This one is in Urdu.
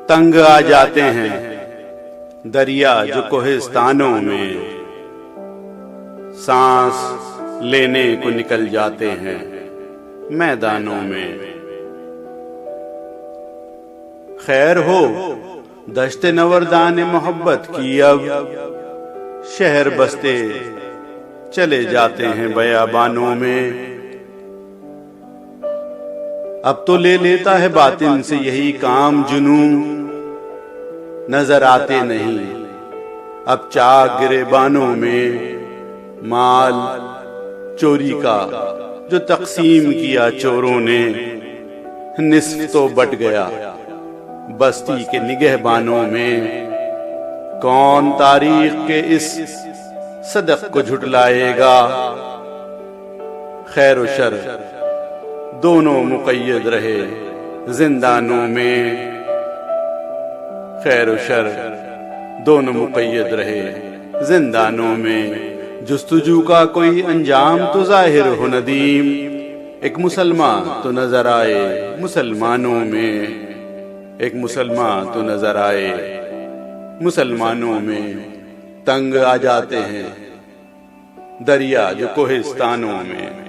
تنگ آ جاتے ہیں دریا جو کوہستانوں میں، سانس لینے کو نکل جاتے ہیں میدانوں میں۔ خیر ہو دشت نوردان محبت کی، اب شہر بستے چلے جاتے ہیں بیابانوں میں۔ اب تو لے لیتا ہے باطن سے یہی کام جنوں، نظر آتے نہیں اب چاک گریبانوں میں۔ مال چوری کا جو تقسیم کیا چوروں نے، نصف تو بٹ گیا بستی کے نگہبانوں میں۔ کون تاریخ کے اس صدق کو جھٹلائے گا، خیر و شر دونوں مقید رہے زندانوں میں۔ خیر و شر دونوں مقید رہے زندانوں میں۔ جستجو کا کوئی انجام تو ظاہر ہو ندیم، ایک مسلمان تو نظر آئے مسلمانوں میں۔ ایک مسلمان تو نظر آئے مسلمانوں میں۔ تنگ آ جاتے ہیں دریا جو کوہستانوں میں۔